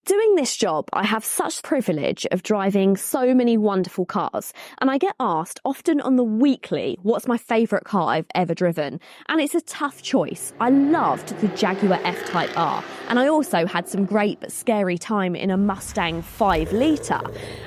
Doing this job, I have such the privilege of driving so many wonderful cars, and I get asked often on the weekly what's my favourite car I've ever driven, and it's a tough choice. I loved the Jaguar F-Type R, and I also had some great but scary time in a Mustang 5 litre.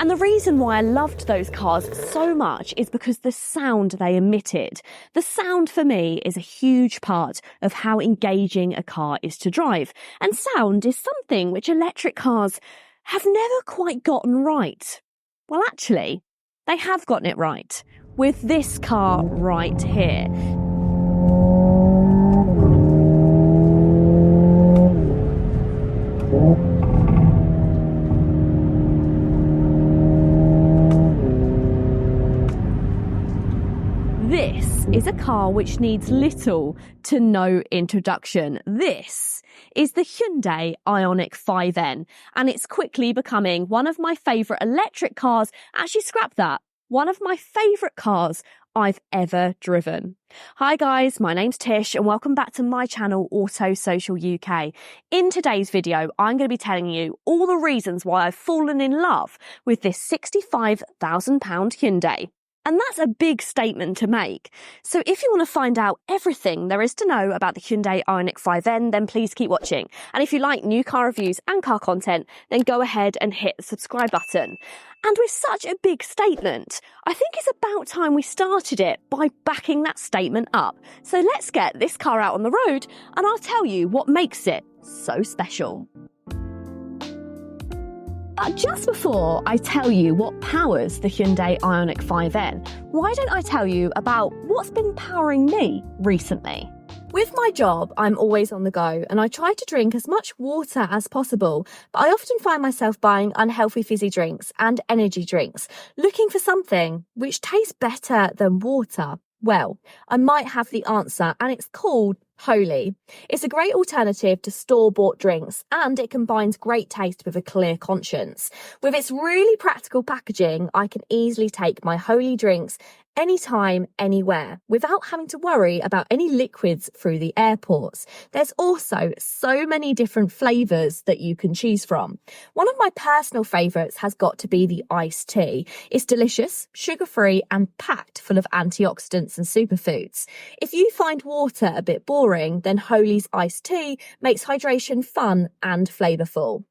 And the reason why I loved those cars so much is because the sound they emitted. The sound for me is a huge part of how engaging a car is to drive, and sound is something which electric cars have never quite gotten right. Well, actually, they have gotten it right with this car right here. This is a car which needs little to no introduction. This is the Hyundai Ioniq 5N, and it's quickly becoming one of my favourite electric cars. Actually, scrap that. One of my favourite cars I've ever driven. Hi guys, my name's Tish and welcome back to my channel Auto Social UK. In today's video, I'm going to be telling you all the reasons why I've fallen in love with this £65,000 Hyundai. And that's a big statement to make. So if you want to find out everything there is to know about the Hyundai Ioniq 5N, then please keep watching. And if you like new car reviews and car content, then go ahead and hit the subscribe button. And with such a big statement, I think it's about time we started it by backing that statement up. So let's get this car out on the road and I'll tell you what makes it so special. But just before I tell you what powers the Hyundai Ioniq 5N, why don't I tell you about what's been powering me recently? With my job, I'm always on the go and I try to drink as much water as possible, but I often find myself buying unhealthy fizzy drinks and energy drinks, looking for something which tastes better than water. Well, I might have the answer, and it's called Holy. It's a great alternative to store-bought drinks, and it combines great taste with a clear conscience. With its really practical packaging, I can easily take my Holy drinks anytime, anywhere, without having to worry about any liquids through the airports. There's also so many different flavours that you can choose from. One of my personal favourites has got to be the iced tea. It's delicious, sugar-free and packed full of antioxidants and superfoods. If you find water a bit boring, then Holy's iced tea makes hydration fun and flavourful.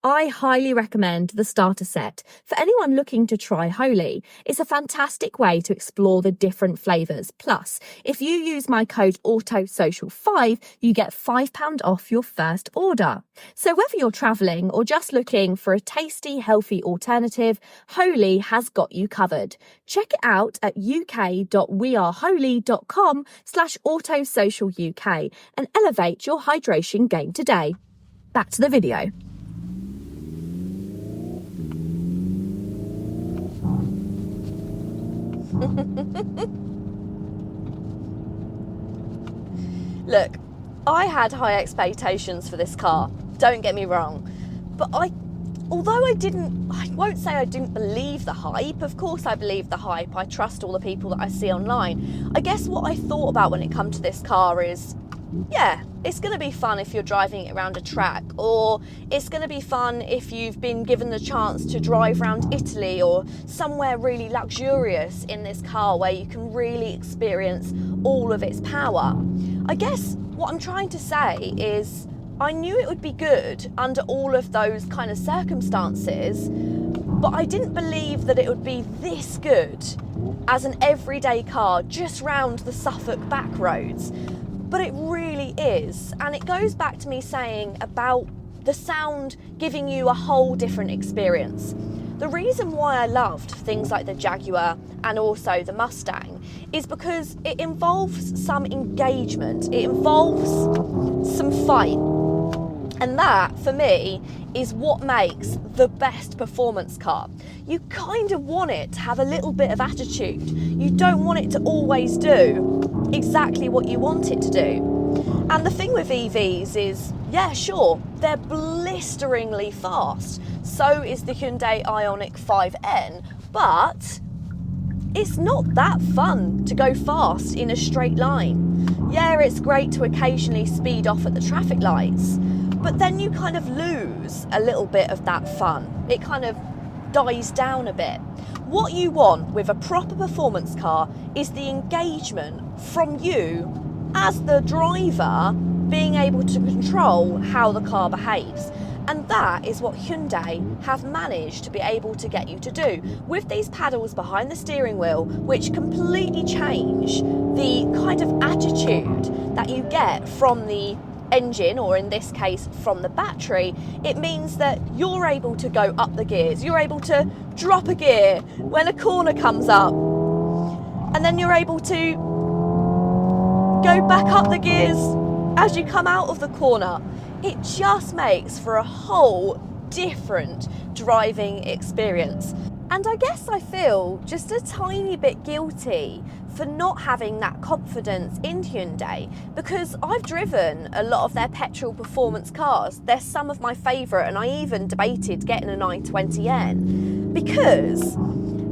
I highly recommend the starter set for anyone looking to try Holy. It's a fantastic way to explore the different flavours. Plus, if you use my code AUTOSOCIAL5, you get £5 off your first order. So whether you're travelling or just looking for a tasty, healthy alternative, Holy has got you covered. Check it out at uk.weareholy.com/AutoSocialUK and elevate your hydration game today. Back to the video. Look, I had high expectations for this car, don't get me wrong, but although I won't say I didn't believe the hype. Of course I believe the hype, I trust all the people that I see online. I guess what I thought about when it comes to this car is, yeah, it's going to be fun if you're driving it around a track, or it's going to be fun if you've been given the chance to drive around Italy or somewhere really luxurious in this car where you can really experience all of its power. I guess what I'm trying to say is I knew it would be good under all of those kind of circumstances, but I didn't believe that it would be this good as an everyday car just round the Suffolk back roads. But it really is, and it goes back to me saying about the sound giving you a whole different experience. The reason why I loved things like the Jaguar and also the Mustang is because it involves some engagement, it involves some fight. And that, for me, is what makes the best performance car. You kind of want it to have a little bit of attitude. You don't want it to always do exactly what you want it to do. And the thing with EVs is, yeah, sure, they're blisteringly fast. So is the Hyundai Ioniq 5N, but it's not that fun to go fast in a straight line. Yeah, it's great to occasionally speed off at the traffic lights, but then you kind of lose a little bit of that fun. It kind of dies down a bit. What you want with a proper performance car is the engagement from you as the driver, being able to control how the car behaves. And that is what Hyundai have managed to be able to get you to do with these paddles behind the steering wheel, which completely change the kind of attitude that you get from the engine, or in this case from the battery. It means that you're able to go up the gears, you're able to drop a gear when a corner comes up, and then you're able to go back up the gears as you come out of the corner. It just makes for a whole different driving experience. And I guess I feel just a tiny bit guilty for not having that confidence in Hyundai, because I've driven a lot of their petrol performance cars. They're some of my favourite, and I even debated getting an i20N because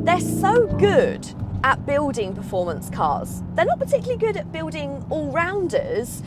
they're so good at building performance cars. They're not particularly good at building all-rounders,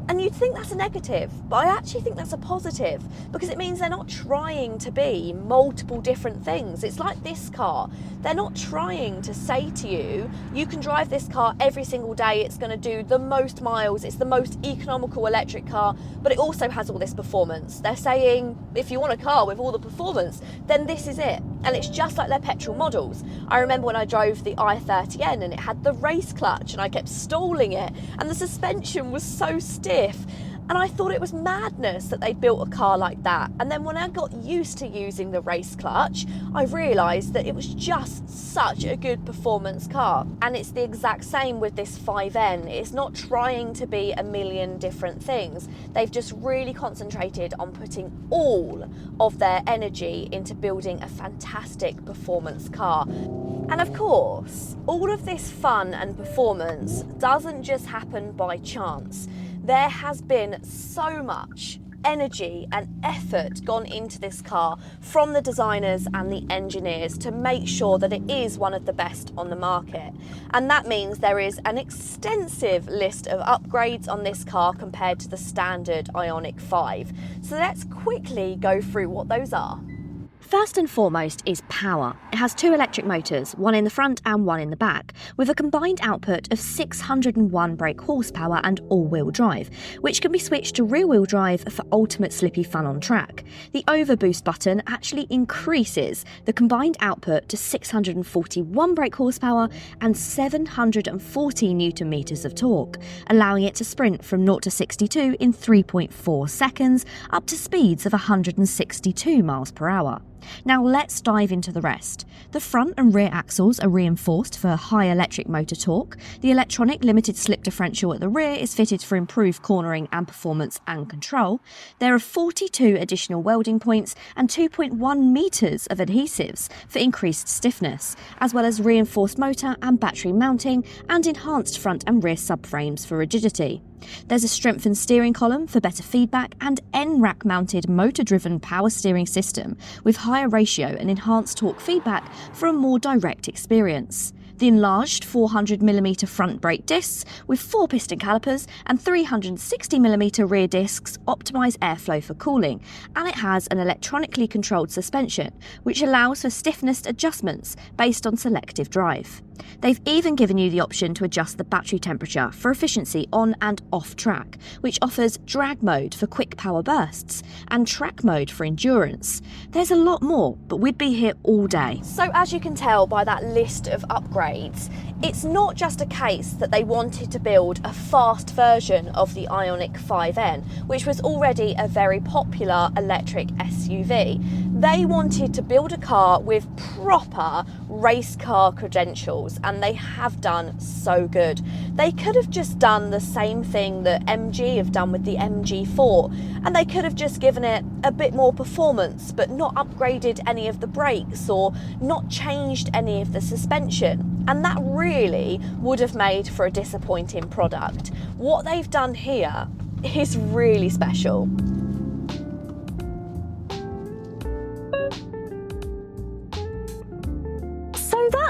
and you'd think that's a negative, but I actually think that's a positive, because it means they're not trying to be multiple different things. It's like this car. They're not trying to say to you, you can drive this car every single day, it's going to do the most miles, it's the most economical electric car, but it also has all this performance. They're saying, if you want a car with all the performance, then this is it. And it's just like their petrol models. I remember when I drove the i30N and it had the race clutch and I kept stalling it and the suspension was so stiff, and I thought it was madness that they built a car like that. And then when I got used to using the race clutch, I realised that it was just such a good performance car. And it's the exact same with this 5N. It's not trying to be a million different things. They've just really concentrated on putting all of their energy into building a fantastic performance car. And of course, all of this fun and performance doesn't just happen by chance. There has been so much energy and effort gone into this car from the designers and the engineers to make sure that it is one of the best on the market. And that means there is an extensive list of upgrades on this car compared to the standard Ioniq 5. So let's quickly go through what those are. First and foremost is power. It has two electric motors, one in the front and one in the back, with a combined output of 601 brake horsepower and all-wheel drive, which can be switched to rear-wheel drive for ultimate slippy fun on track. The overboost button actually increases the combined output to 641 brake horsepower and 740 newton meters of torque, allowing it to sprint from 0 to 62 in 3.4 seconds, up to speeds of 162 miles per hour. Now let's dive into the rest. The front and rear axles are reinforced for high electric motor torque. The electronic limited slip differential at the rear is fitted for improved cornering and performance and control. There are 42 additional welding points and 2.1 metres of adhesives for increased stiffness, as well as reinforced motor and battery mounting and enhanced front and rear subframes for rigidity. There's a strengthened steering column for better feedback and N-rack mounted motor-driven power steering system with higher ratio and enhanced torque feedback for a more direct experience. The enlarged 400mm front brake discs with 4 piston calipers and 360mm rear discs optimise airflow for cooling, and it has an electronically controlled suspension which allows for stiffness adjustments based on selective drive. They've even given you the option to adjust the battery temperature for efficiency on and off track, which offers drag mode for quick power bursts and track mode for endurance. There's a lot more, but we'd be here all day. So as you can tell by that list of upgrades, it's not just a case that they wanted to build a fast version of the Ioniq 5N, which was already a very popular electric SUV. They wanted to build a car with proper race car credentials, and they have done so good. They could have just done the same thing that MG have done with the MG4, and they could have just given it a bit more performance but not upgraded any of the brakes or not changed any of the suspension, and that really would have made for a disappointing product. What they've done here is really special.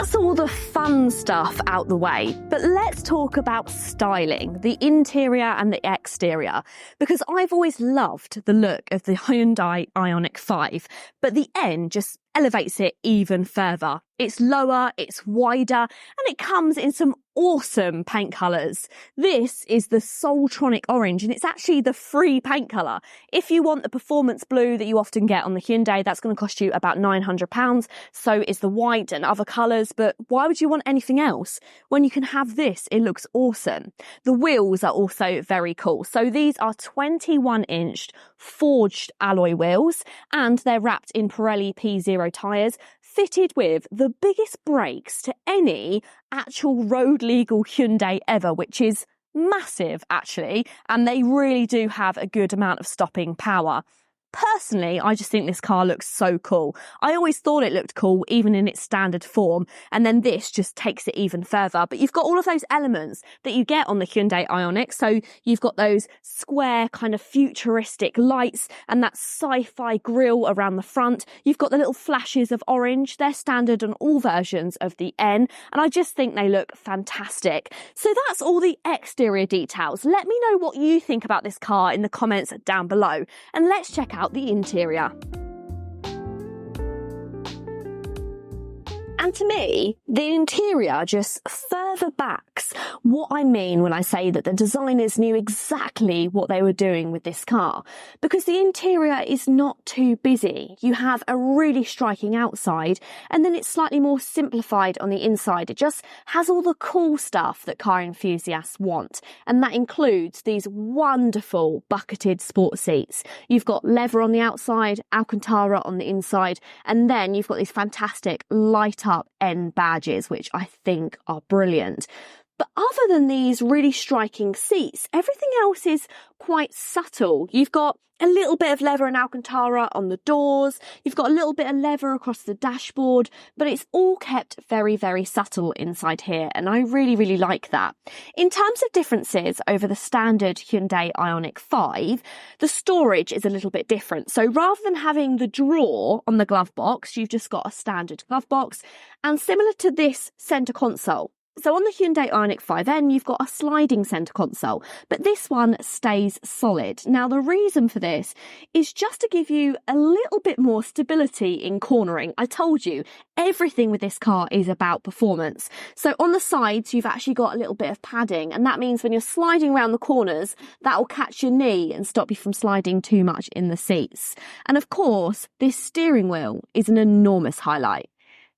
that's all the fun stuff out the way, but let's talk about styling, the interior and the exterior, because I've always loved the look of the Hyundai Ioniq 5, but the N just elevates it even further. It's lower, it's wider, and it comes in some awesome paint colours. This is the Soultronic Orange, and it's actually the free paint colour. If you want the performance blue that you often get on the Hyundai, that's going to cost you about £900. So is the white and other colours, but why would you want anything else when you can have this? It looks awesome. The wheels are also very cool. So these are 21-inch forged alloy wheels, and they're wrapped in Pirelli P0 tyres, fitted with the biggest brakes to any actual road legal Hyundai ever, which is massive actually, and they really do have a good amount of stopping power. Personally, I just think this car looks so cool. I always thought it looked cool, even in its standard form, and then this just takes it even further. But you've got all of those elements that you get on the Hyundai Ioniq. So you've got those square kind of futuristic lights and that sci-fi grille around the front. You've got the little flashes of orange. They're standard on all versions of the N, and I just think they look fantastic. So that's all the exterior details. Let me know what you think about this car in the comments down below, and let's check out the interior. And to me, the interior just further backs what I mean when I say that the designers knew exactly what they were doing with this car. Because the interior is not too busy. You have a really striking outside, and then it's slightly more simplified on the inside. It just has all the cool stuff that car enthusiasts want. And that includes these wonderful bucketed sport seats. You've got leather on the outside, Alcantara on the inside, and then you've got these fantastic light up N badges, which I think are brilliant. But other than these really striking seats, everything else is quite subtle. You've got a little bit of leather and Alcantara on the doors. You've got a little bit of leather across the dashboard, but it's all kept very, very subtle inside here, and I really, really like that. In terms of differences over the standard Hyundai Ioniq 5, the storage is a little bit different. So rather than having the drawer on the glove box, you've just got a standard glove box, and similar to this centre console. So on the Hyundai Ioniq 5N, you've got a sliding centre console, but this one stays solid. Now, the reason for this is just to give you a little bit more stability in cornering. I told you, everything with this car is about performance. So on the sides, you've actually got a little bit of padding, and that means when you're sliding around the corners, that will catch your knee and stop you from sliding too much in the seats. And of course, this steering wheel is an enormous highlight.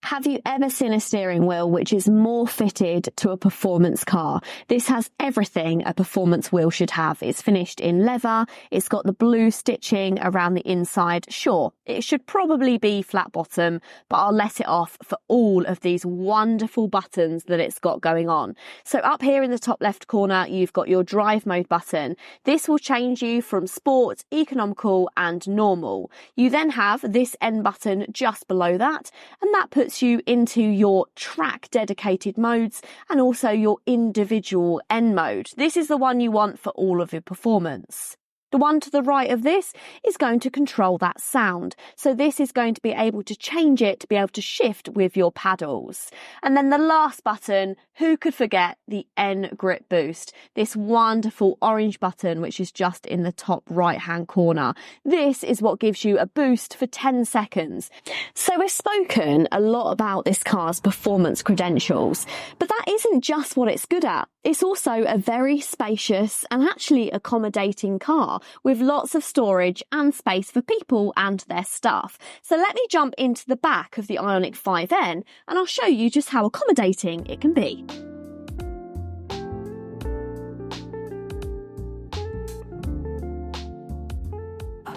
Have you ever seen a steering wheel which is more fitted to a performance car? This has everything a performance wheel should have. It's finished in leather, it's got the blue stitching around the inside. Sure, it should probably be flat bottom, but I'll let it off for all of these wonderful buttons that it's got going on. So up here in the top left corner, you've got your drive mode button. This will change you from sport, economical and normal. You then have this N button just below that, and that puts you into your track dedicated modes and also your individual N mode. This is the one you want for all of your performance. The one to the right of this is going to control that sound. So this is going to be able to change it to be able to shift with your paddles. And then the last button, who could forget the N grip boost? This wonderful orange button, which is just in the top right hand corner. This is what gives you a boost for 10 seconds. So we've spoken a lot about this car's performance credentials, but that isn't just what it's good at. It's also a very spacious and actually accommodating car with lots of storage and space for people and their stuff. So let me jump into the back of the Ioniq 5N and I'll show you just how accommodating it can be.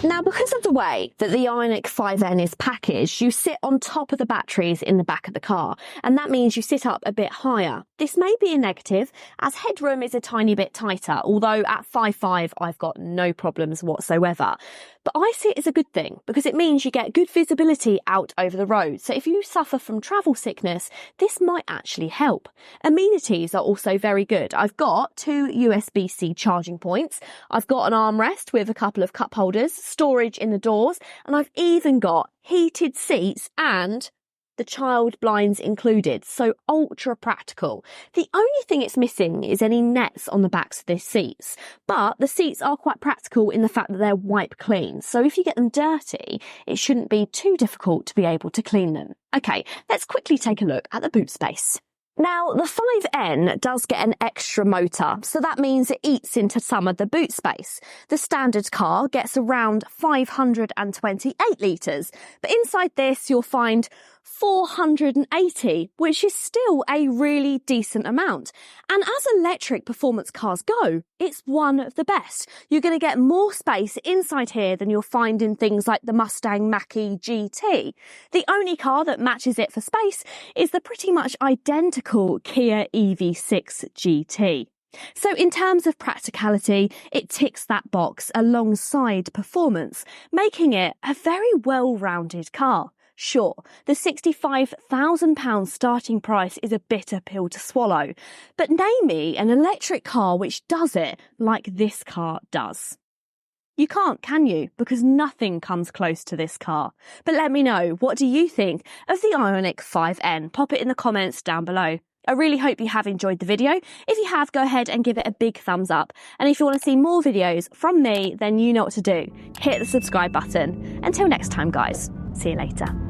Now, because of the way that the Ioniq 5N is packaged, you sit on top of the batteries in the back of the car, and that means you sit up a bit higher. This may be a negative, as headroom is a tiny bit tighter, although at 5'5", I've got no problems whatsoever. But I see it as a good thing, because it means you get good visibility out over the road. So if you suffer from travel sickness, this might actually help. Amenities are also very good. I've got 2 USB-C charging points. I've got an armrest with a couple of cup holders, storage in the doors, and I've even got heated seats and the child blinds included, so ultra practical. The only thing it's missing is any nets on the backs of these seats, but the seats are quite practical in the fact that they're wipe clean, so if you get them dirty, it shouldn't be too difficult to be able to clean them. Okay, let's quickly take a look at the boot space. Now, the 5N does get an extra motor, so that means it eats into some of the boot space. The standard car gets around 528 litres, but inside this you'll find 480, which is still a really decent amount. And as electric performance cars go, it's one of the best. You're going to get more space inside here than you'll find in things like the Mustang Mach-E GT. The only car that matches it for space is the pretty much identical Kia EV6 GT. So in terms of practicality, it ticks that box alongside performance, making it a very well-rounded car. Sure, the £65,000 starting price is a bitter pill to swallow, but name me an electric car which does it like this car does. You can't, can you? Because nothing comes close to this car. But let me know, what do you think of the Ioniq 5N? Pop it in the comments down below. I really hope you have enjoyed the video. If you have, go ahead and give it a big thumbs up. And if you want to see more videos from me, then you know what to do. Hit the subscribe button. Until next time, guys. See you later.